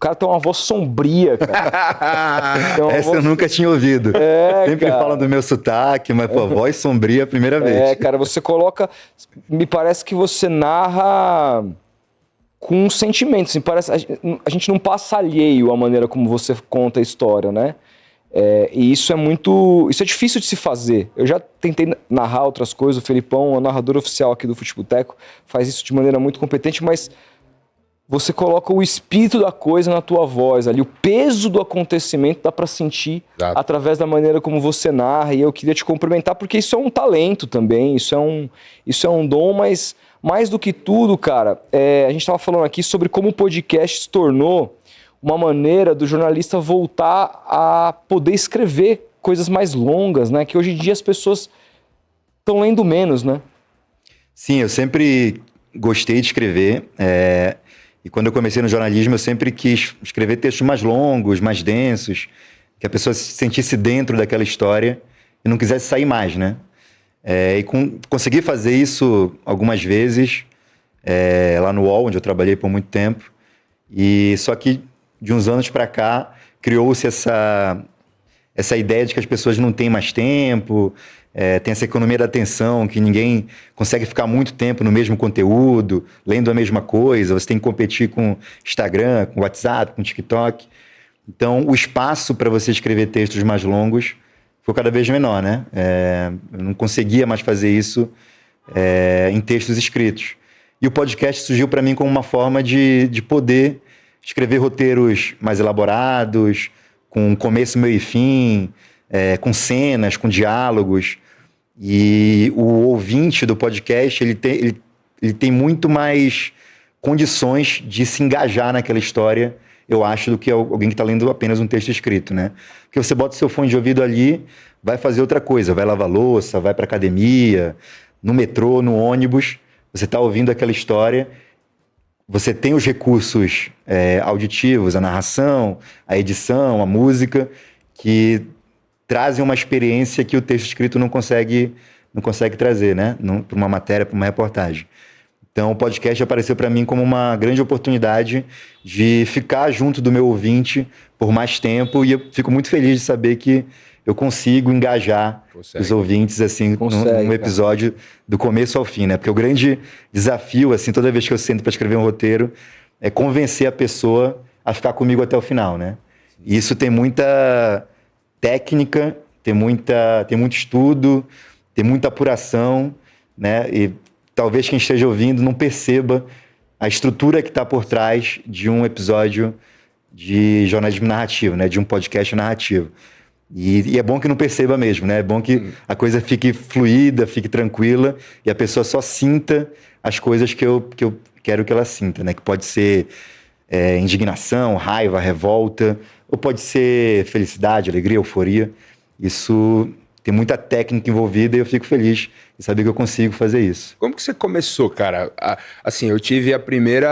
cara tem uma voz sombria, cara. Essa eu nunca tinha ouvido. Sempre falam do meu sotaque, mas, pô, voz sombria é a primeira vez. Cara, você coloca... Me parece que você narra com sentimentos. Assim, parece, a gente não passa alheio à maneira como você conta a história, né? E isso é difícil de se fazer. Eu já tentei narrar outras coisas. O Felipão, o narrador oficial aqui do Futeboteco, faz isso de maneira muito competente, mas você coloca o espírito da coisa na tua voz ali, o peso do acontecimento dá pra sentir através da maneira como você narra, e eu queria te cumprimentar porque isso é um talento também, isso é um dom, mas mais do que tudo, cara, a gente tava falando aqui sobre como o podcast se tornou uma maneira do jornalista voltar a poder escrever coisas mais longas, né, que hoje em dia as pessoas estão lendo menos, né? Sim, eu sempre gostei de escrever, e quando eu comecei no jornalismo, eu sempre quis escrever textos mais longos, mais densos, que a pessoa se sentisse dentro daquela história e não quisesse sair mais, né? Consegui fazer isso algumas vezes, lá no UOL, onde eu trabalhei por muito tempo. E só que, de uns anos para cá, criou-se essa ideia de que as pessoas não têm mais tempo, tem essa economia da atenção, que ninguém consegue ficar muito tempo no mesmo conteúdo, lendo a mesma coisa, você tem que competir com Instagram, com WhatsApp, com TikTok. Então, o espaço para você escrever textos mais longos foi cada vez menor, né? Eu não conseguia mais fazer isso em textos escritos. E o podcast surgiu para mim como uma forma de poder escrever roteiros mais elaborados, com começo, meio e fim, com cenas, com diálogos. E o ouvinte do podcast, ele tem muito mais condições de se engajar naquela história, eu acho, do que alguém que está lendo apenas um texto escrito, né? Porque você bota o seu fone de ouvido ali, vai fazer outra coisa, vai lavar louça, vai para academia, no metrô, no ônibus, você está ouvindo aquela história, você tem os recursos auditivos, a narração, a edição, a música, que trazem uma experiência que o texto escrito não consegue trazer, né? Para uma matéria, para uma reportagem. Então, o podcast apareceu para mim como uma grande oportunidade de ficar junto do meu ouvinte por mais tempo, e eu fico muito feliz de saber que eu consigo engajar os ouvintes assim num episódio do começo ao fim, né? Porque o grande desafio, assim, toda vez que eu sento para escrever um roteiro, é convencer a pessoa a ficar comigo até o final, né? E isso tem muita técnica, tem muito estudo, tem muita apuração, né? E talvez quem esteja ouvindo não perceba a estrutura que está por trás de um episódio de jornalismo narrativo, né? De um podcast narrativo. E é bom que não perceba mesmo, né? É bom que a coisa fique fluida, fique tranquila e a pessoa só sinta as coisas que eu quero que ela sinta, né? Que pode ser indignação, raiva, revolta, ou pode ser felicidade, alegria, euforia. Isso tem muita técnica envolvida e eu fico feliz de saber que eu consigo fazer isso. Como que você começou, cara? Assim, eu tive primeiro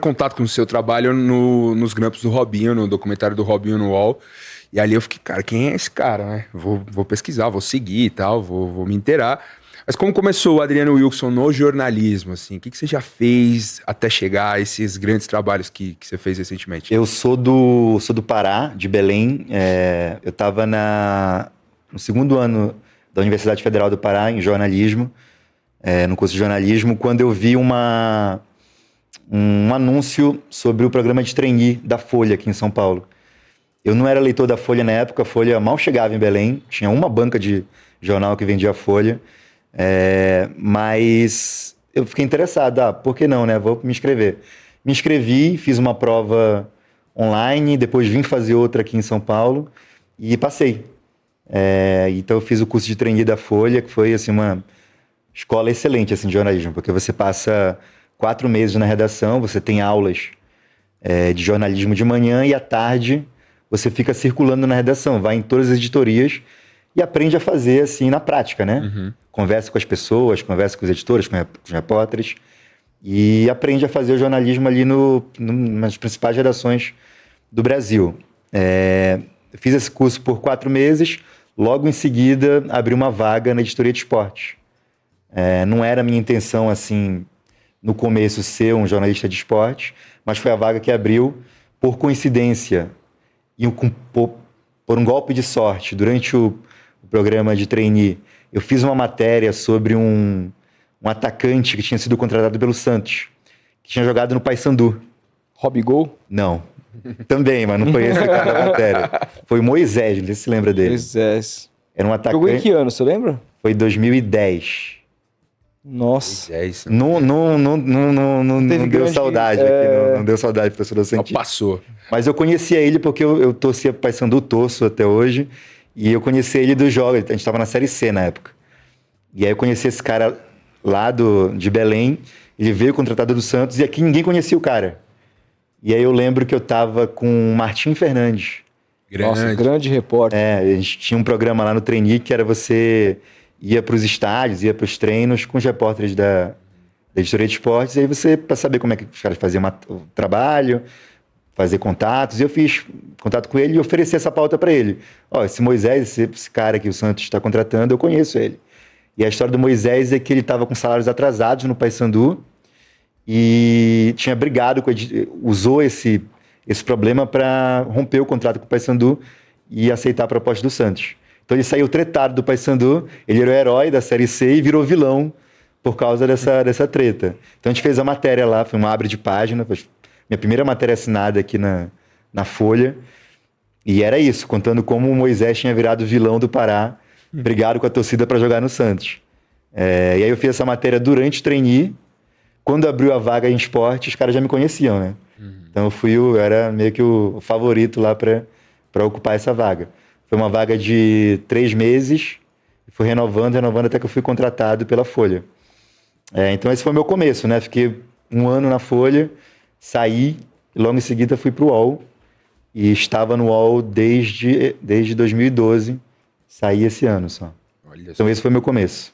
contato com o seu trabalho nos grampos do Robinho, no documentário do Robinho no UOL. E ali eu fiquei, cara, quem é esse cara, né? Vou pesquisar, vou seguir e tal, vou me inteirar. Mas como começou o Adriano Wilson no jornalismo, assim? O que você já fez até chegar a esses grandes trabalhos que você fez recentemente? Eu sou do Pará, de Belém. Eu estava no segundo ano da Universidade Federal do Pará, em jornalismo, no curso de jornalismo, quando eu vi um anúncio sobre o programa de trainee da Folha aqui em São Paulo. Eu não era leitor da Folha na época, a Folha mal chegava em Belém, tinha uma banca de jornal que vendia a Folha, mas eu fiquei interessado, por que não, né? Vou me inscrever. Me inscrevi, fiz uma prova online, depois vim fazer outra aqui em São Paulo e passei. Então eu fiz o curso de trainee da Folha, que foi assim, uma escola excelente assim, de jornalismo, porque você passa 4 meses na redação, você tem aulas de jornalismo de manhã e à tarde você fica circulando na redação, vai em todas as editorias e aprende a fazer assim na prática, né? Uhum. Conversa com as pessoas, conversa com os editores, com os repórteres e aprende a fazer o jornalismo ali nas principais redações do Brasil. Fiz esse curso por 4 meses, logo em seguida abri uma vaga na editoria de esportes. Não era a minha intenção assim no começo, ser um jornalista de esporte, mas foi a vaga que abriu por coincidência e por um golpe de sorte. Durante o programa de trainee, eu fiz uma matéria sobre um atacante que tinha sido contratado pelo Santos, que tinha jogado no Paysandu. Robigol? Não. Também, mas não foi esse o cara da matéria. Foi o Moisés, não sei se você lembra dele. Moisés. Era um atacante. Jogou em que ano, você lembra? Foi 2010. Nossa. É isso. Não Teve deu grande- saudade aqui, não deu saudade pro torcedor Só santista. passou. Mas eu conhecia ele porque eu torcia pro Paysandu, torço até hoje. E eu conheci ele dos jogos, a gente tava na Série C na época. E aí eu conheci esse cara lá de Belém, ele veio contratado do Santos e aqui ninguém conhecia o cara. E aí eu lembro que eu tava com o Martim Fernandes. Nossa, grande repórter. A gente tinha um programa lá no Trainee que era você ia para os estádios, ia para os treinos com os repórteres da editoria de esportes, e aí você, para saber como é que os caras faziam o trabalho, fazer contatos, e eu fiz contato com ele e ofereci essa pauta para ele. Ó, esse Moisés, esse cara que o Santos está contratando, eu conheço ele. E a história do Moisés é que ele estava com salários atrasados no Paysandu e tinha brigado usou esse problema para romper o contrato com o Paysandu e aceitar a proposta do Santos. Então ele saiu tretado do Paysandu, ele era o herói da Série C e virou vilão por causa dessa treta. Então a gente fez a matéria lá, foi uma abre de página, foi minha primeira matéria assinada aqui na Folha, e era isso, contando como o Moisés tinha virado vilão do Pará, brigado com a torcida para jogar no Santos. E aí eu fiz essa matéria durante o trainee. Quando abriu a vaga em esporte, os caras já me conheciam, né? Então eu era meio que o favorito lá para ocupar essa vaga. Foi uma vaga de 3 meses, fui renovando até que eu fui contratado pela Folha. Então esse foi o meu começo, né? Fiquei 1 ano na Folha, saí e logo em seguida fui para o UOL. E estava no UOL desde 2012, saí esse ano só. Olha só. Então esse foi o meu começo.